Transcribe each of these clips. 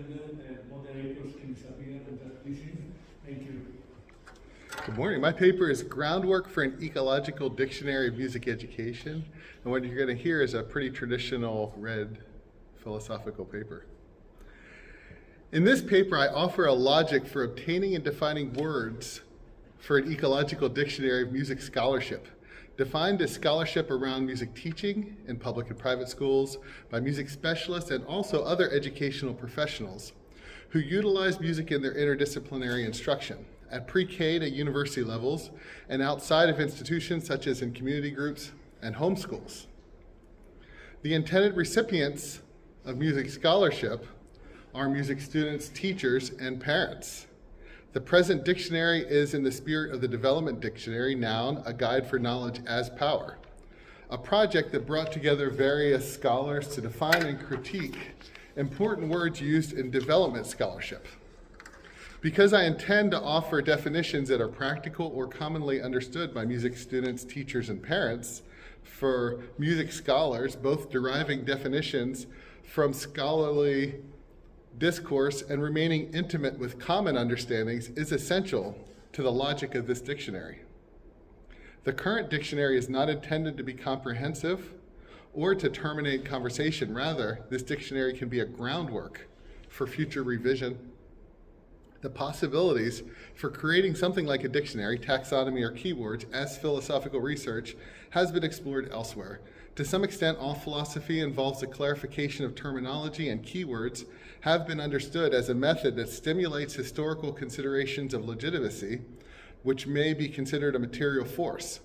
the moderators can disappear and just listen. Thank you. Good morning. My paper is Groundwork for an Ecological Dictionary of Music Education. And what you're going to hear is a pretty traditional red philosophical paper. In this paper, I offer a logic for obtaining and defining words for an ecological dictionary of music scholarship, defined as scholarship around music teaching in public and private schools by music specialists and also other educational professionals who utilize music in their interdisciplinary instruction at pre-K to university levels and outside of institutions such as in community groups and homeschools. The intended recipients of music scholarship are music students, teachers, and parents. The present dictionary is in the spirit of the Development Dictionary, Noun, A Guide for Knowledge as Power, a project that brought together various scholars to define and critique important words used in development scholarship. Because I intend to offer definitions that are practical or commonly understood by music students, teachers, and parents, for music scholars, both deriving definitions from scholarly discourse and remaining intimate with common understandings is essential to the logic of this dictionary. The current dictionary is not intended to be comprehensive or to terminate conversation. Rather, this dictionary can be a groundwork for future revision. The possibilities for creating something like a dictionary, taxonomy, or keywords as philosophical research has been explored elsewhere. To some extent, all philosophy involves a clarification of terminology, and keywords have been understood as a method that stimulates historical considerations of legitimacy, which may be considered a material force.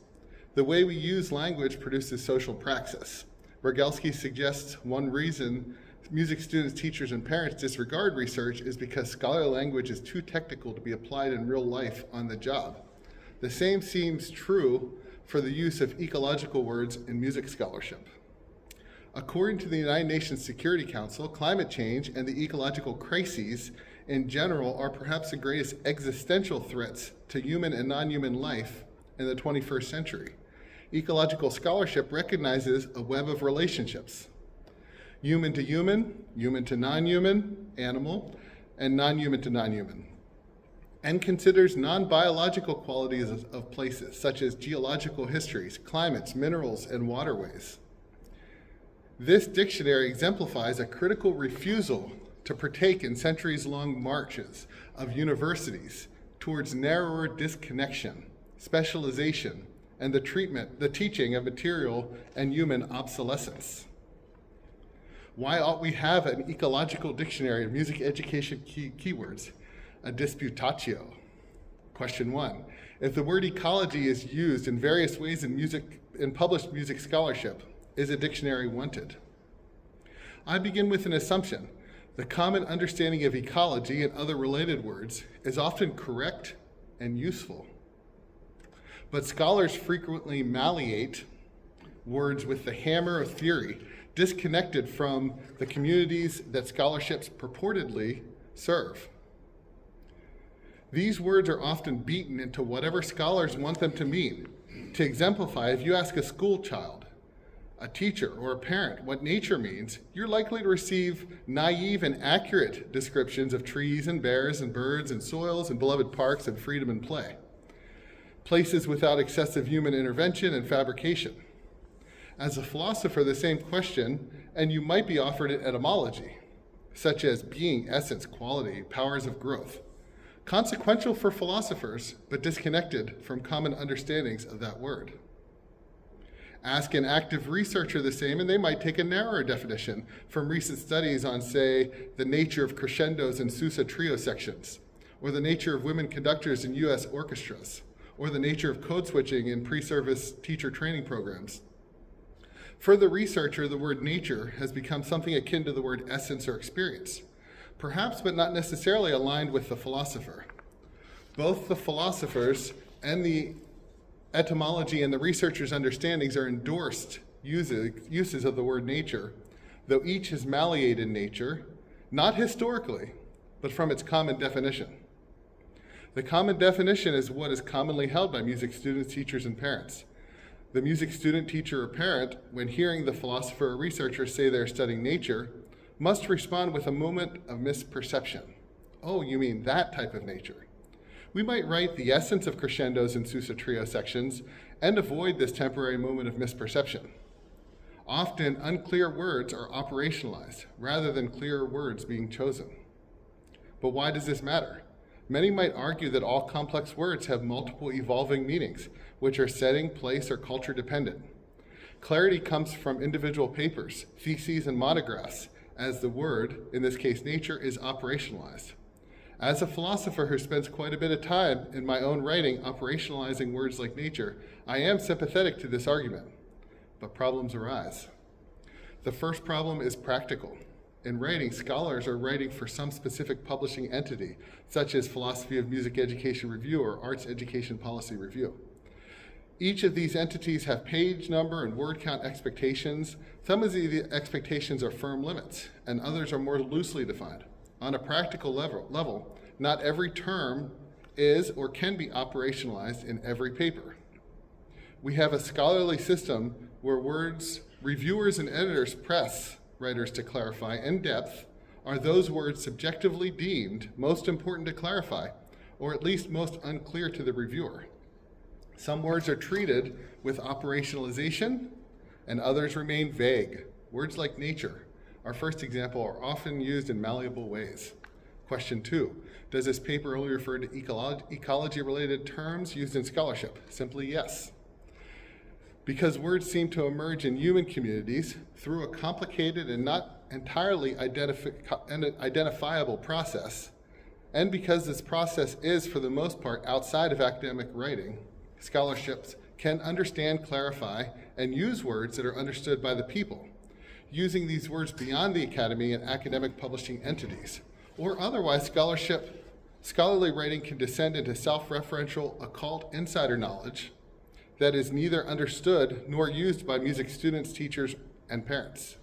The way we use language produces social praxis. Rogalski suggests one reason music students, teachers, and parents disregard research is because scholarly language is too technical to be applied in real life on the job. The same seems true for the use of ecological words in music scholarship. According to the United Nations Security Council, climate change and the ecological crises in general are perhaps the greatest existential threats to human and non-human life in the 21st century. Ecological scholarship recognizes a web of relationships, human to human, human to non-human, animal, and non-human to non-human, and considers non-biological qualities of places, such as geological histories, climates, minerals, and waterways. This dictionary exemplifies a critical refusal to partake in centuries-long marches of universities towards narrower disconnection, specialization, and the teaching of material and human obsolescence. Why ought we have an ecological dictionary of music education keywords? A disputatio. Question 1. If the word ecology is used in various ways in published music scholarship, is a dictionary wanted? I begin with an assumption. The common understanding of ecology and other related words is often correct and useful. But scholars frequently malleate words with the hammer of theory, disconnected from the communities that scholarships purportedly serve. These words are often beaten into whatever scholars want them to mean. To exemplify, if you ask a school child, a teacher, or a parent what nature means, you're likely to receive naive and accurate descriptions of trees and bears and birds and soils and beloved parks and freedom and play, places without excessive human intervention and fabrication. As a philosopher, the same question, and you might be offered an etymology, such as being, essence, quality, powers of growth. Consequential for philosophers, but disconnected from common understandings of that word. Ask an active researcher the same, and they might take a narrower definition from recent studies on, say, the nature of crescendos in Sousa trio sections, or the nature of women conductors in U.S. orchestras, or the nature of code switching in pre-service teacher training programs. For the researcher, the word nature has become something akin to the word essence or experience, perhaps but not necessarily aligned with the philosopher. Both the philosophers and the etymology and the researcher's understandings are endorsed uses of the word nature, though each has malleated nature, not historically, but from its common definition. The common definition is what is commonly held by music students, teachers, and parents. The music student, teacher, or parent, when hearing the philosopher or researcher say they're studying nature, must respond with a moment of misperception. Oh, you mean that type of nature? We might write the essence of crescendos in Sousa trio sections and avoid this temporary moment of misperception. Often, unclear words are operationalized rather than clearer words being chosen. But why does this matter? Many might argue that all complex words have multiple evolving meanings, which are setting, place, or culture dependent. Clarity comes from individual papers, theses, and monographs, as the word, in this case nature, is operationalized. As a philosopher who spends quite a bit of time in my own writing operationalizing words like nature, I am sympathetic to this argument, but problems arise. The first problem is practical. In writing, scholars are writing for some specific publishing entity, such as Philosophy of Music Education Review or Arts Education Policy Review. Each of these entities have page number and word count expectations. Some of the expectations are firm limits, and others are more loosely defined. On a practical level, not every term is or can be operationalized in every paper. We have a scholarly system where reviewers and editors press writers to clarify in depth are those words subjectively deemed most important to clarify, or at least most unclear to the reviewer. Some words are treated with operationalization, and others remain vague. Words like nature, our first example, are often used in malleable ways. Question 2, does this paper only refer to ecology-related terms used in scholarship? Simply yes. Because words seem to emerge in human communities through a complicated and not entirely identifiable process, and because this process is, for the most part, outside of academic writing, scholarships can understand, clarify, and use words that are understood by the people, using these words beyond the academy and academic publishing entities. Or otherwise, scholarly writing can descend into self-referential, occult insider knowledge that is neither understood nor used by music students, teachers, and parents.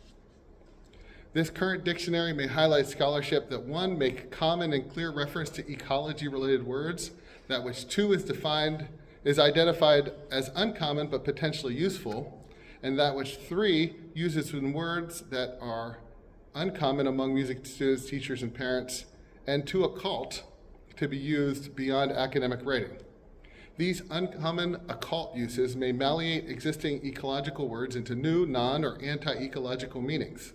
This current dictionary may highlight scholarship that 1, make common and clear reference to ecology-related words, that which 2 is identified as uncommon but potentially useful, and that which 3 uses words that are uncommon among music students, teachers, and parents, and too occult to be used beyond academic writing. These uncommon occult uses may malleate existing ecological words into new, non- or anti-ecological meanings.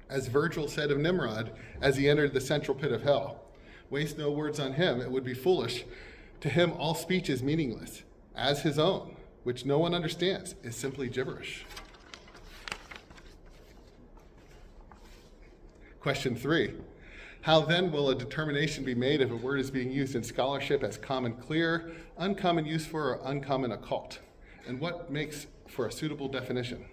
As Virgil said of Nimrod as he entered the central pit of hell, waste no words on him, it would be foolish. To him all speech is meaningless, as his own, which no one understands, is simply gibberish. Question 3. How then will a determination be made if a word is being used in scholarship as common clear, uncommon useful, or uncommon occult? And what makes for a suitable definition?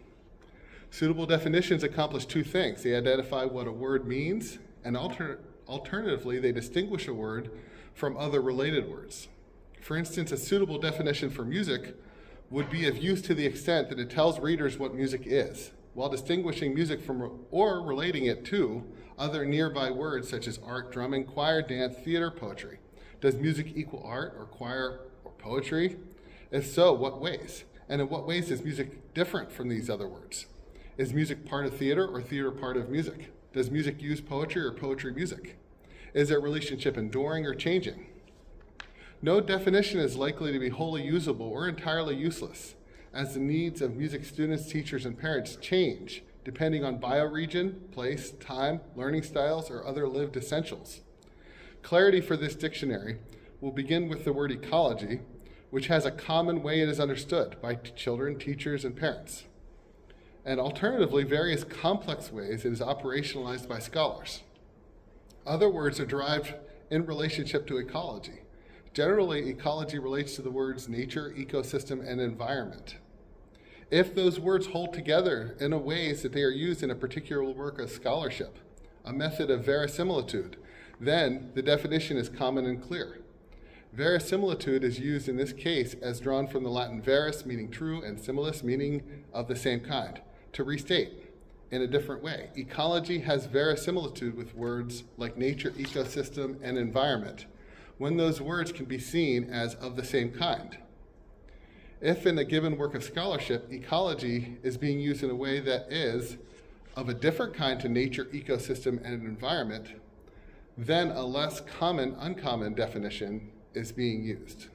Suitable definitions accomplish 2 things. They identify what a word means, and alternatively, they distinguish a word from other related words. For instance, a suitable definition for music would be of use to the extent that it tells readers what music is, while distinguishing music from or relating it to other nearby words such as art, drumming, choir, dance, theater, poetry. Does music equal art or choir or poetry? If so, what ways? And in what ways is music different from these other words? Is music part of theater or theater part of music? Does music use poetry or poetry music? Is their relationship enduring or changing? No definition is likely to be wholly usable or entirely useless, as the needs of music students, teachers, and parents change depending on bioregion, place, time, learning styles, or other lived essentials. Clarity for this dictionary will begin with the word ecology, which has a common way it is understood by children, teachers, and parents, and alternatively, various complex ways it is operationalized by scholars. Other words are derived in relationship to ecology. Generally, ecology relates to the words nature, ecosystem, and environment. If those words hold together in a ways that they are used in a particular work of scholarship, a method of verisimilitude, then the definition is common and clear. Verisimilitude is used in this case as drawn from the Latin veris, meaning true, and similis, meaning of the same kind. To restate, in a different way, ecology has verisimilitude with words like nature, ecosystem, and environment, when those words can be seen as of the same kind. If in a given work of scholarship, ecology is being used in a way that is of a different kind to nature, ecosystem, and environment, then a less common, uncommon definition is being used.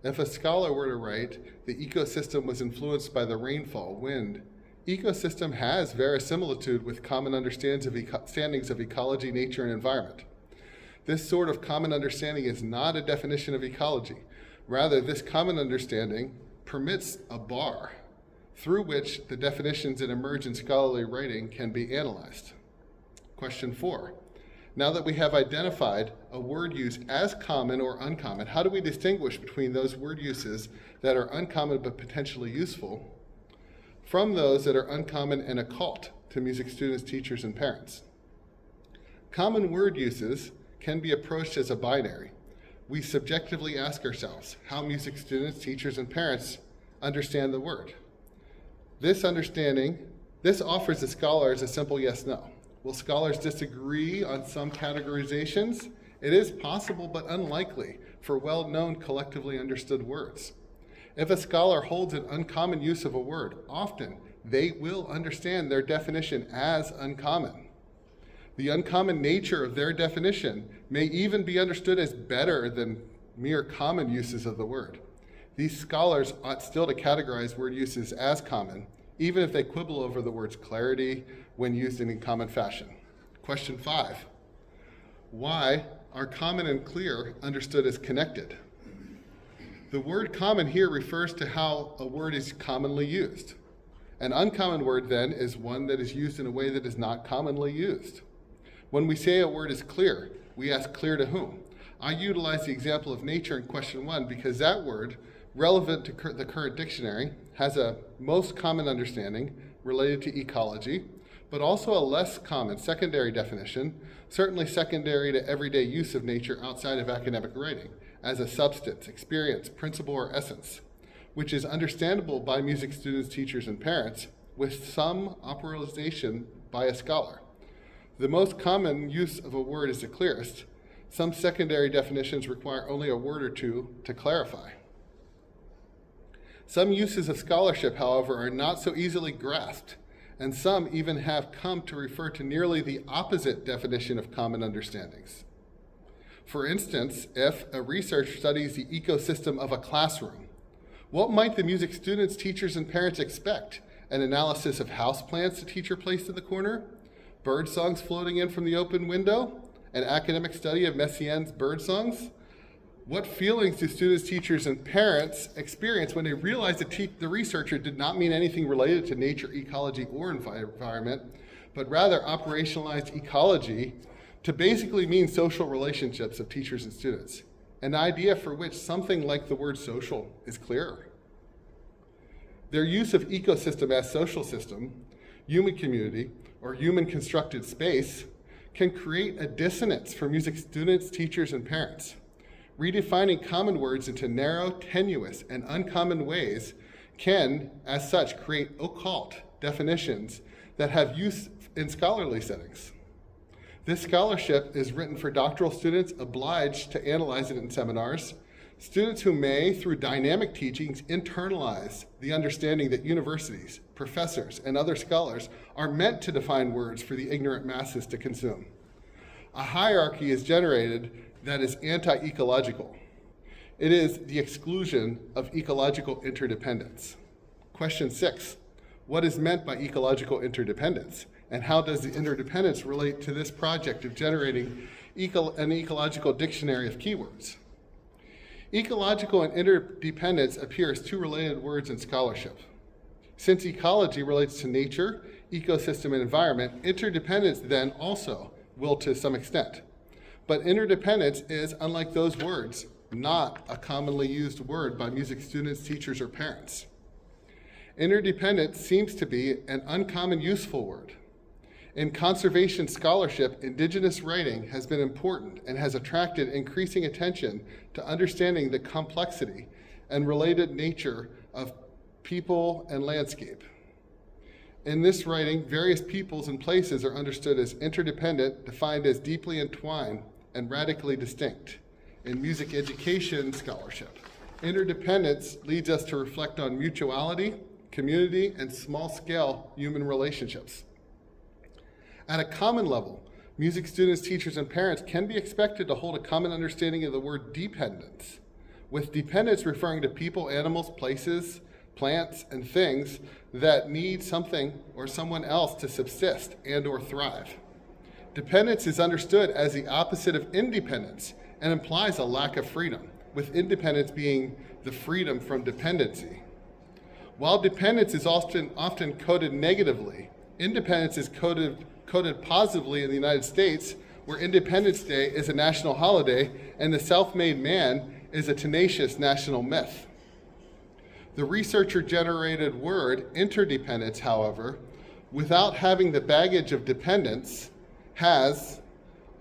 If a scholar were to write, the ecosystem was influenced by the rainfall, wind, ecosystem has verisimilitude with common understandings of ecology, nature, and environment. This sort of common understanding is not a definition of ecology. Rather, this common understanding permits a bar through which the definitions that emerge in scholarly writing can be analyzed. Question 4. Now that we have identified a word use as common or uncommon, how do we distinguish between those word uses that are uncommon but potentially useful from those that are uncommon and occult to music students, teachers, and parents? Common word uses can be approached as a binary. We subjectively ask ourselves how music students, teachers, and parents understand the word. This offers the scholars a simple yes-no. Will scholars disagree on some categorizations? It is possible but unlikely for well-known collectively understood words. If a scholar holds an uncommon use of a word, often they will understand their definition as uncommon. The uncommon nature of their definition may even be understood as better than mere common uses of the word. These scholars ought still to categorize word uses as common, even if they quibble over the word's clarity when used in a common fashion. Question 5. Why are common and clear understood as connected? The word common here refers to how a word is commonly used. An uncommon word, then, is one that is used in a way that is not commonly used. When we say a word is clear, we ask clear to whom? I utilize the example of nature in question 1 because that word, relevant to the current dictionary, has a most common understanding related to ecology, but also a less common secondary definition, certainly secondary to everyday use of nature outside of academic writing, as a substance, experience, principle, or essence, which is understandable by music students, teachers, and parents, with some operationalization by a scholar. The most common use of a word is the clearest. Some secondary definitions require only a word or two to clarify. Some uses of scholarship, however, are not so easily grasped, and some even have come to refer to nearly the opposite definition of common understandings. For instance, if a researcher studies the ecosystem of a classroom, what might the music students, teachers, and parents expect? An analysis of houseplants the teacher placed in the corner? Bird songs floating in from the open window? An academic study of Messiaen's bird songs? What feelings do students, teachers, and parents experience when they realize that the researcher did not mean anything related to nature, ecology, or environment, but rather operationalized ecology to basically mean social relationships of teachers and students, an idea for which something like the word social is clearer. Their use of ecosystem as social system, human community, or human constructed space can create a dissonance for music students, teachers, and parents. Redefining common words into narrow, tenuous, and uncommon ways can, as such, create occult definitions that have use in scholarly settings. This scholarship is written for doctoral students obliged to analyze it in seminars, students who may, through dynamic teachings, internalize the understanding that universities, professors, and other scholars are meant to define words for the ignorant masses to consume. A hierarchy is generated that is anti-ecological. It is the exclusion of ecological interdependence. Question 6, what is meant by ecological interdependence? And how does the interdependence relate to this project of generating an ecological dictionary of keywords? Ecological and interdependence appear as two related words in scholarship. Since ecology relates to nature, ecosystem, and environment, interdependence then also will to some extent. But interdependence is, unlike those words, not a commonly used word by music students, teachers, or parents. Interdependence seems to be an uncommon useful word. In conservation scholarship, indigenous writing has been important and has attracted increasing attention to understanding the complexity and related nature of people and landscape. In this writing, various peoples and places are understood as interdependent, defined as deeply entwined and radically distinct. In music education scholarship, interdependence leads us to reflect on mutuality, community, and small-scale human relationships. At a common level, music students, teachers, and parents can be expected to hold a common understanding of the word dependence, with dependence referring to people, animals, places, plants, and things that need something or someone else to subsist and or thrive. Dependence is understood as the opposite of independence and implies a lack of freedom, with independence being the freedom from dependency. While dependence is often coded negatively, independence is coded positively in the United States, where Independence Day is a national holiday and the self-made man is a tenacious national myth. The researcher-generated word interdependence, however, without having the baggage of dependence,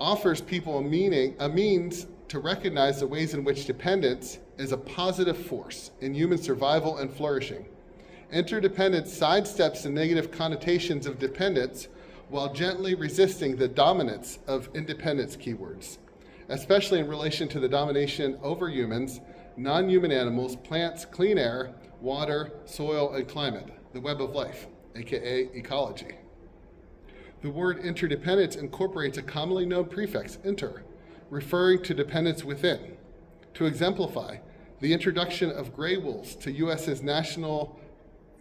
offers people a means to recognize the ways in which dependence is a positive force in human survival and flourishing. Interdependence sidesteps the negative connotations of dependence while gently resisting the dominance of independence keywords, especially in relation to the domination over humans, non-human animals, plants, clean air, water, soil, and climate, the web of life, aka ecology. The word interdependence incorporates a commonly known prefix, inter, referring to dependence within. To exemplify, the introduction of gray wolves to U.S.'s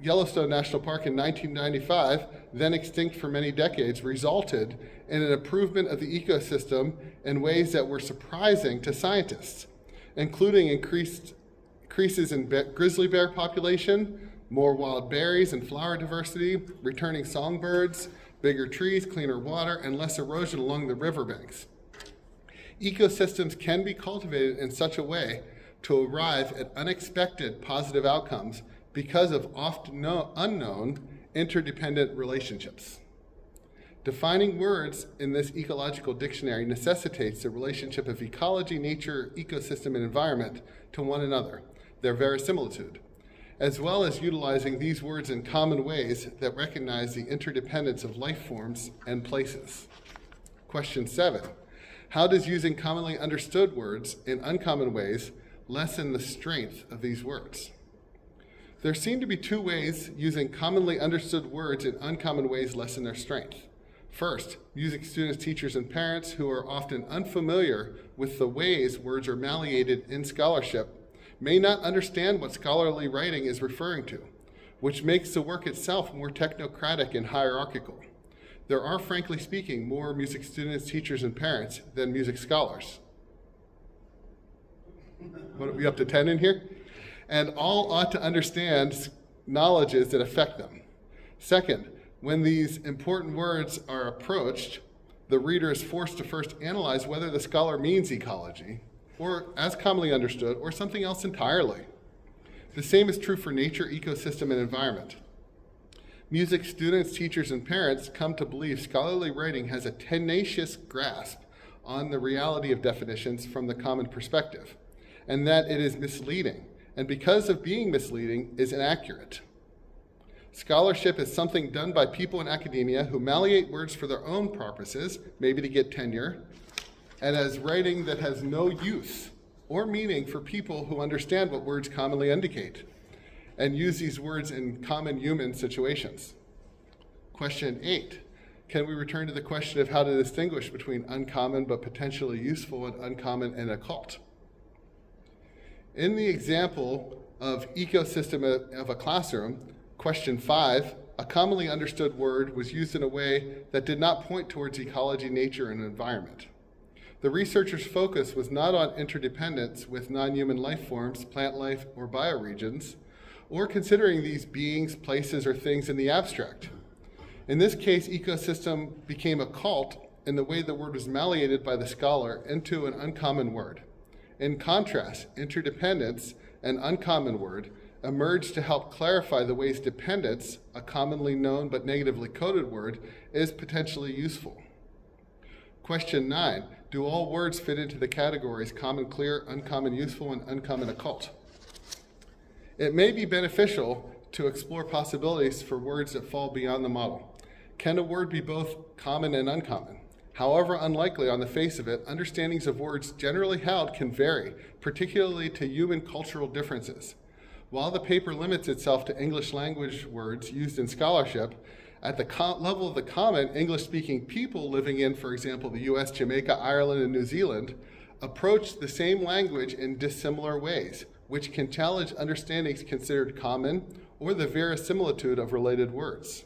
Yellowstone National Park in 1995, then extinct for many decades, resulted in an improvement of the ecosystem in ways that were surprising to scientists, including increases in grizzly bear population, more wild berries and flower diversity, returning songbirds, bigger trees, cleaner water, and less erosion along the riverbanks. Ecosystems can be cultivated in such a way to arrive at unexpected positive outcomes because of often unknown interdependent relationships. Defining words in this ecological dictionary necessitates the relationship of ecology, nature, ecosystem, and environment to one another, their verisimilitude, as well as utilizing these words in common ways that recognize the interdependence of life forms and places. Question 7. How does using commonly understood words in uncommon ways lessen the strength of these words? There seem to be two ways using commonly understood words in uncommon ways lessen their strength. First, music students, teachers, and parents who are often unfamiliar with the ways words are malleated in scholarship may not understand what scholarly writing is referring to, which makes the work itself more technocratic and hierarchical. There are, frankly speaking, more music students, teachers, and parents than music scholars. What are we up to 10 in here? And all ought to understand knowledges that affect them. Second, when these important words are approached, the reader is forced to first analyze whether the scholar means ecology, or as commonly understood, or something else entirely. The same is true for nature, ecosystem, and environment. Music students, teachers, and parents come to believe scholarly writing has a tenacious grasp on the reality of definitions from the common perspective, and that it is misleading, and because of being misleading, is inaccurate. Scholarship is something done by people in academia who malleate words for their own purposes, maybe to get tenure, and as writing that has no use or meaning for people who understand what words commonly indicate and use these words in common human situations. Question 8. Can we return to the question of how to distinguish between uncommon but potentially useful and uncommon and occult? In the example of ecosystem of a classroom, question 5, a commonly understood word was used in a way that did not point towards ecology, nature, and environment. The researchers' focus was not on interdependence with non-human life forms, plant life, or bioregions, or considering these beings, places, or things in the abstract. In this case, ecosystem became occult in the way the word was malleated by the scholar into an uncommon word. In contrast, interdependence, an uncommon word, emerged to help clarify the ways dependence, a commonly known but negatively coded word, is potentially useful. Question 9, do all words fit into the categories common clear, uncommon useful, and uncommon occult? It may be beneficial to explore possibilities for words that fall beyond the model. Can a word be both common and uncommon? However unlikely on the face of it, understandings of words generally held can vary, particularly to human cultural differences. While the paper limits itself to English language words used in scholarship, At the level of the common, English-speaking people living in, for example, the US, Jamaica, Ireland, and New Zealand, approach the same language in dissimilar ways, which can challenge understandings considered common or the verisimilitude of related words.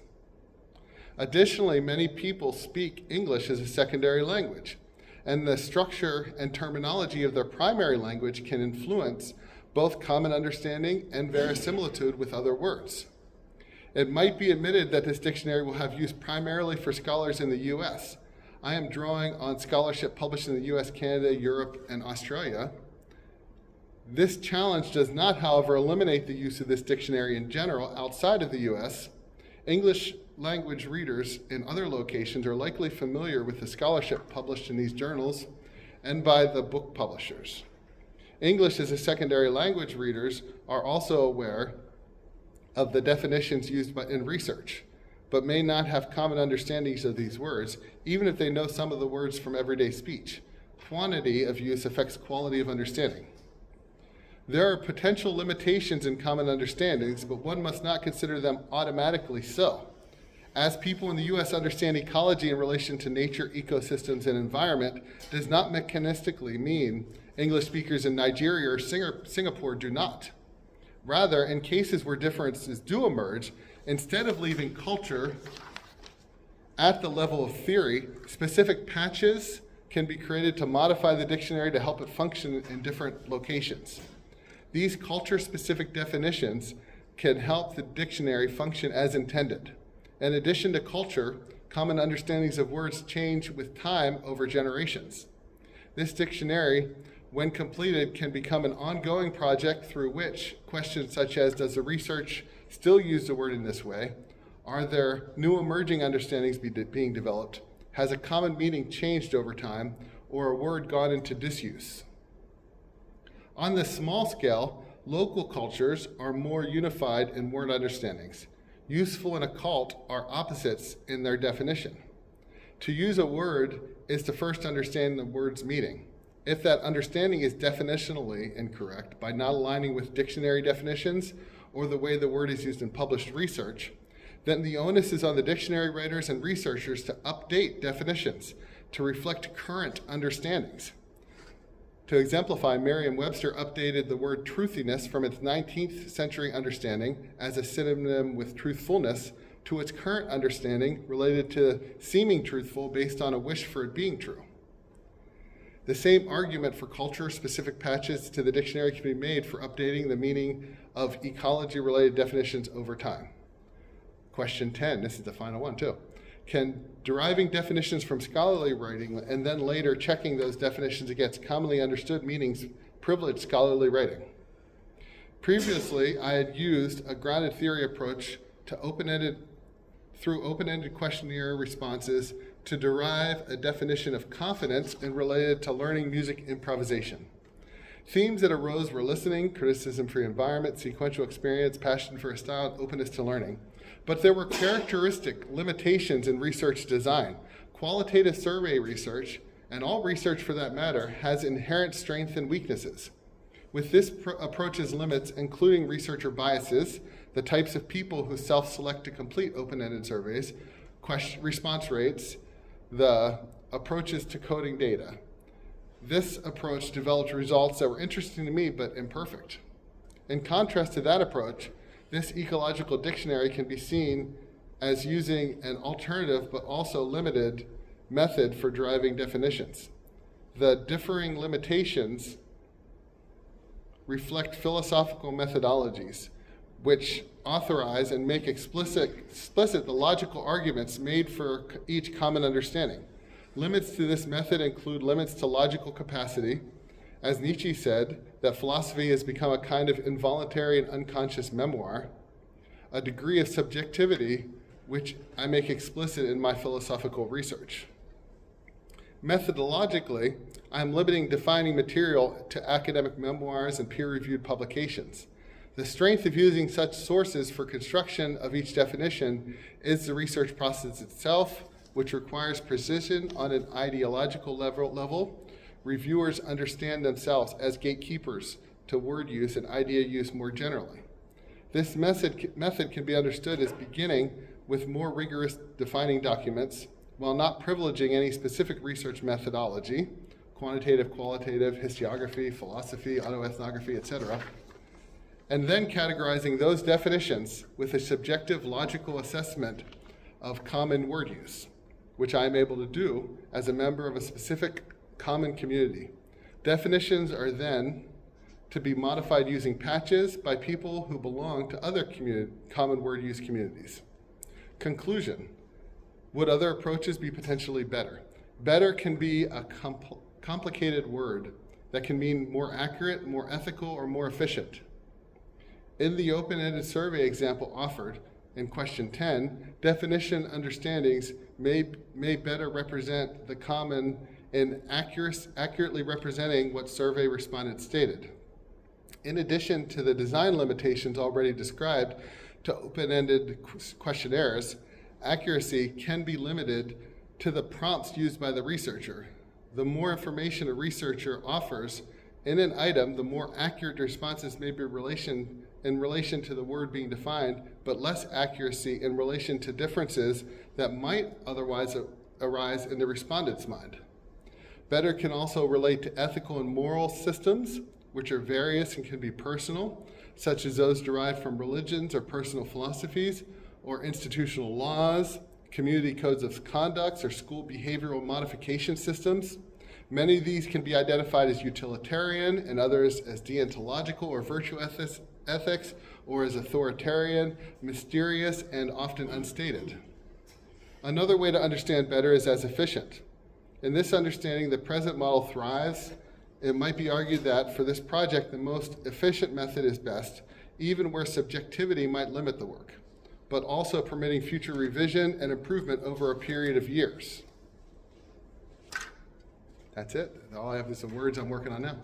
Additionally, many people speak English as a secondary language, and the structure and terminology of their primary language can influence both common understanding and verisimilitude with other words. It might be admitted that this dictionary will have use primarily for scholars in the US. I am drawing on scholarship published in the US, Canada, Europe, and Australia. This challenge does not, however, eliminate the use of this dictionary in general outside of the US. English language readers in other locations are likely familiar with the scholarship published in these journals and by the book publishers. English as a secondary language readers are also aware of the definitions used in research, but may not have common understandings of these words, even if they know some of the words from everyday speech. Quantity of use affects quality of understanding. There are potential limitations in common understandings, but one must not consider them automatically so. As people in the US understand ecology in relation to nature, ecosystems, and environment does not mechanistically mean English speakers in Nigeria or Singapore do not. Rather, in cases where differences do emerge, instead of leaving culture at the level of theory, specific patches can be created to modify the dictionary to help it function in different locations. These culture-specific definitions can help the dictionary function as intended. In addition to culture, common understandings of words change with time over generations. This dictionary, when completed, can become an ongoing project through which questions such as, does the research still use the word in this way? Are there new emerging understandings being developed? Has a common meaning changed over time, or a word gone into disuse? On this small scale, local cultures are more unified in word understandings. Useful and occult are opposites in their definition. To use a word is to first understand the word's meaning. If that understanding is definitionally incorrect by not aligning with dictionary definitions or the way the word is used in published research, then the onus is on the dictionary writers and researchers to update definitions to reflect current understandings. To exemplify, Merriam-Webster updated the word truthiness from its 19th century understanding as a synonym with truthfulness to its current understanding related to seeming truthful based on a wish for it being true. The same argument for culture-specific patches to the dictionary can be made for updating the meaning of ecology-related definitions over time. Question 10, this is the final one too. Can deriving definitions from scholarly writing and then later checking those definitions against commonly understood meanings privilege scholarly writing? Previously, I had used a grounded theory approach to through open-ended questionnaire responses to derive a definition of confidence and related to learning music improvisation. Themes that arose were listening, criticism for the environment, sequential experience, passion for a style, and openness to learning. But there were characteristic limitations in research design. Qualitative survey research, and all research for that matter, has inherent strengths and weaknesses. With this approach's limits, including researcher biases, the types of people who self-select to complete open-ended surveys, response rates, the approaches to coding data. This approach developed results that were interesting to me but imperfect. In contrast to that approach, this ecological dictionary can be seen as using an alternative but also limited method for deriving definitions. The differing limitations reflect philosophical methodologies which authorize and make explicit the logical arguments made for each common understanding. Limits to this method include limits to logical capacity. As Nietzsche said, that philosophy has become a kind of involuntary and unconscious memoir, a degree of subjectivity which I make explicit in my philosophical research. Methodologically, I am limiting defining material to academic memoirs and peer-reviewed publications. The strength of using such sources for construction of each definition is the research process itself, which requires precision on an ideological level. Reviewers understand themselves as gatekeepers to word use and idea use more generally. This method can be understood as beginning with more rigorous defining documents while not privileging any specific research methodology, quantitative, qualitative, historiography, philosophy, autoethnography, etc., and then categorizing those definitions with a subjective logical assessment of common word use, which I am able to do as a member of a specific common community. Definitions are then to be modified using patches by people who belong to other common word use communities. Conclusion: would other approaches be potentially better? Better can be a complicated word that can mean more accurate, more ethical, or more efficient. In the open-ended survey example offered in question 10, definition understandings may better represent the common in accurately representing what survey respondents stated. In addition to the design limitations already described to open-ended questionnaires, accuracy can be limited to the prompts used by the researcher. The more information a researcher offers in an item, the more accurate responses may be in relation to the word being defined, but less accuracy in relation to differences that might otherwise arise in the respondent's mind. Better can also relate to ethical and moral systems, which are various and can be personal, such as those derived from religions or personal philosophies, or institutional laws, community codes of conduct, or school behavioral modification systems. Many of these can be identified as utilitarian and others as deontological or virtue ethics, or as authoritarian, mysterious, and often unstated. Another way to understand better is as efficient. In this understanding, the present model thrives. It might be argued that for this project, the most efficient method is best, even where subjectivity might limit the work, but also permitting future revision and improvement over a period of years. That's it. All I have is some words I'm working on now.